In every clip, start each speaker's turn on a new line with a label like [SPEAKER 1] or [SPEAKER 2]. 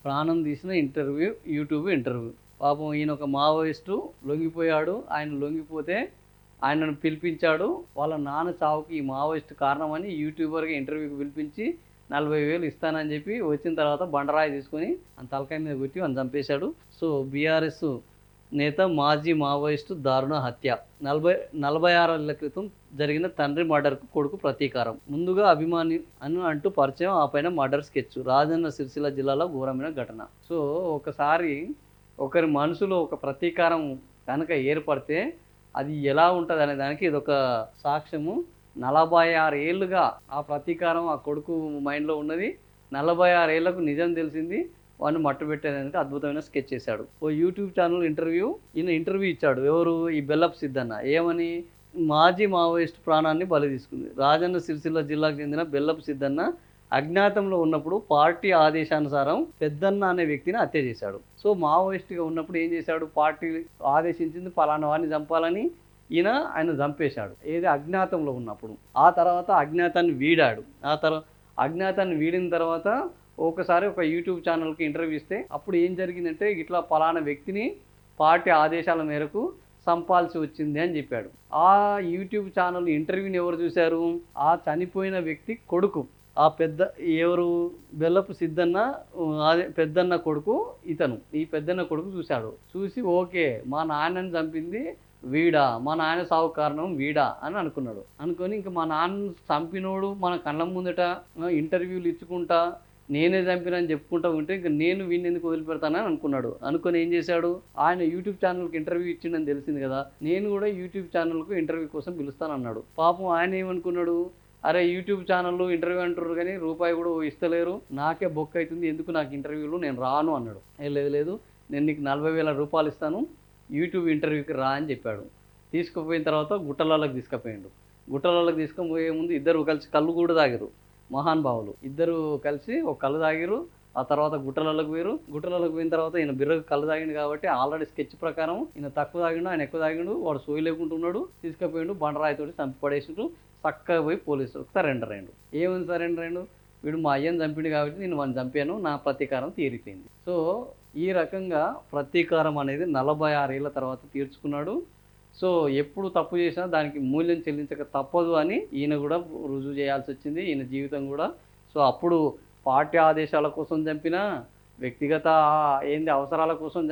[SPEAKER 1] ప్రాణం తీసిన YouTube interview. పాపం ఈయన ఒక మావోయిస్టు లొంగిపోయాడు. ఆయన లొంగిపోతే ఆయనను పిలిపించాడు. వాళ్ళ నాన్న చావుకి ఈ మావోయిస్ట్ కారణమని యూట్యూబర్‌గా ఇంటర్వ్యూకి పిలిపించి 40,000 ఇస్తానని చెప్పి వచ్చిన తర్వాత బండరాయి తీసుకొని ఆయన తలకాయ మీద కొట్టి వాడిని చంపేశాడు. సో, బీఆర్ఎస్ నేత మాజీ మావోయిస్టు దారుణ హత్య. 46 ఏళ్ల క్రితం జరిగిన తండ్రి మర్డర్‌కు కొడుకు ప్రతీకారం. ముందుగా అభిమాని అంటూ పరిచయం, ఆ పైన మర్డర్ స్కెచ్. రాజన్న సిరిసిల్ల జిల్లాలో ఘోరమైన ఘటన. సో, ఒకసారి ఒకరి మనసులో ఒక ప్రతీకారం కనుక ఏర్పడితే అది ఎలా ఉంటదనే దానికి ఇదొక సాక్ష్యము. 46 ఏళ్లుగా ఆ ప్రతీకారం ఆ కొడుకు మైండ్‌లో ఉన్నది. 46 ఏళ్లకు నిజం తెలిసింది. వాడిని మట్టుబెట్టేదానికి అద్భుతమైన స్కెచ్ చేశాడు. ఓ యూట్యూబ్ ఛానల్ ఈయన ఇంటర్వ్యూ ఇచ్చాడు. ఎవరు? ఈ బెల్లపు సిద్ధన్న. ఏమని? మాజీ మావోయిస్ట్ ప్రాణాన్ని బలి తీసుకుంది. రాజన్న సిరిసిల్ల జిల్లాకు చెందిన బెల్లపు సిద్ధన్న అజ్ఞాతంలో ఉన్నప్పుడు పార్టీ ఆదేశానుసారం పెద్దన్న అనే వ్యక్తిని హత్య చేశాడు. సో, మావోయిస్ట్‌గా ఉన్నప్పుడు ఏం చేశాడు? పార్టీ ఆదేశించింది పలానా వాడిని చంపాలని. ఆయన చంపేశాడు. ఏది? అజ్ఞాతంలో ఉన్నప్పుడు. ఆ తర్వాత అజ్ఞాతాన్ని వీడాడు. అజ్ఞాతాన్ని వీడిన తర్వాత ఒకసారి ఒక యూట్యూబ్ ఛానల్‌కి ఇంటర్వ్యూ ఇస్తే అప్పుడు ఏం జరిగిందంటే ఇట్లా పలానా వ్యక్తిని పార్టీ ఆదేశాల మేరకు చంపాల్సి వచ్చింది అని చెప్పాడు. ఆ యూట్యూబ్ ఛానల్ ఇంటర్వ్యూని ఎవరు చూశారు? ఆ చనిపోయిన వ్యక్తి కొడుకు. ఎవరు? బెల్లపు సిద్ధన్న, అదే పెద్దన్న కొడుకు ఇతను. ఈ పెద్దన్న కొడుకు చూశాడు. చూసి ఓకే, మా నాన్నని చంపింది వీడా, మా నాన్న సావుకు కారణం వీడా అని అనుకున్నాడు. అనుకొని ఇంక మా నాన్న చంపినోడు మన కళ్ళ ముందట ఇంటర్వ్యూలు ఇచ్చుకుంటా నేనే చంపినా అని చెప్పుకుంటా ఉంటే ఇంక నేను వీడిని ఎందుకు వదిలిపెడతానని అనుకున్నాడు. అనుకొని ఏం చేశాడు? ఆయన యూట్యూబ్ ఛానల్కి ఇంటర్వ్యూ ఇచ్చిండని తెలిసింది కదా, నేను కూడా యూట్యూబ్ ఛానల్కు ఇంటర్వ్యూ కోసం పిలుస్తానన్నాడు. పాపం ఆయన ఏమనుకున్నాడు? అరే, యూట్యూబ్ ఛానల్లో ఇంటర్వ్యూ అంటారు కానీ రూపాయి కూడా ఇస్తలేరు, నాకే బొక్క అవుతుంది, ఎందుకు నాకు ఇంటర్వ్యూలు, నేను రాను అన్నాడు. లేదు, నేను నీకు 40,000 రూపాయలు ఇస్తాను, యూట్యూబ్ ఇంటర్వ్యూకి రా అని చెప్పాడు. తీసుకుపోయిన తర్వాత గుట్టలలోకి తీసుకుపోయాడు. గుట్టలలోకి తీసుకుపోయే ముందు ఇద్దరు కలిసి కళ్ళు కూడా తాగారు. మహానుభావులు ఇద్దరు కలిసి ఒక కళ్ళు తాగిరు. ఆ తర్వాత గుట్టలలోకి పోయిన తర్వాత ఈయన బిర్రకు కళ్ళు తాగిండు కాబట్టి ఆల్రెడీ స్కెచ్ ప్రకారం ఈయన తక్కువ తాగిండు, ఆయన ఎక్కువ తాగిండు, వాడు సోయి లేకుంటున్నాడు. తీసుకుపోయిండు, బండరాయితోటి చంపి పడేసిండు. చక్కగా పోయి పోలీసులకు సరెండర్ అయ్యిండు. ఏమని సరెండర్ అయ్యిండు? వీడు మా అయ్యని చంపిండు కాబట్టి నేను వాడిని చంపాను, నా ప్రతీకారం తీరిపోయింది. సో, ఈ రకంగా ప్రతీకారం అనేది 46 ఏళ్ల తర్వాత తీర్చుకున్నాడు. సో, ఎప్పుడు తప్పు చేసినా దానికి మూల్యం చెల్లించక తప్పదు అని ఈయన కూడా రుజువు చేయాల్సి వచ్చింది, ఈయన జీవితం కూడా. సో, అప్పుడు పార్టీ ఆదేశాల కోసం చంపినా, వ్యక్తిగత అవసరాల కోసం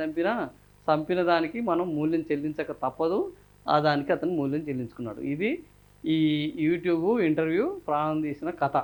[SPEAKER 1] చంపిన దానికి మనం మూల్యం చెల్లించక తప్పదు. దానికి అతను మూల్యం చెల్లించుకున్నాడు. ఇది ఈ యూట్యూబ్ ఇంటర్వ్యూ ప్రాణం తీసిన కథ.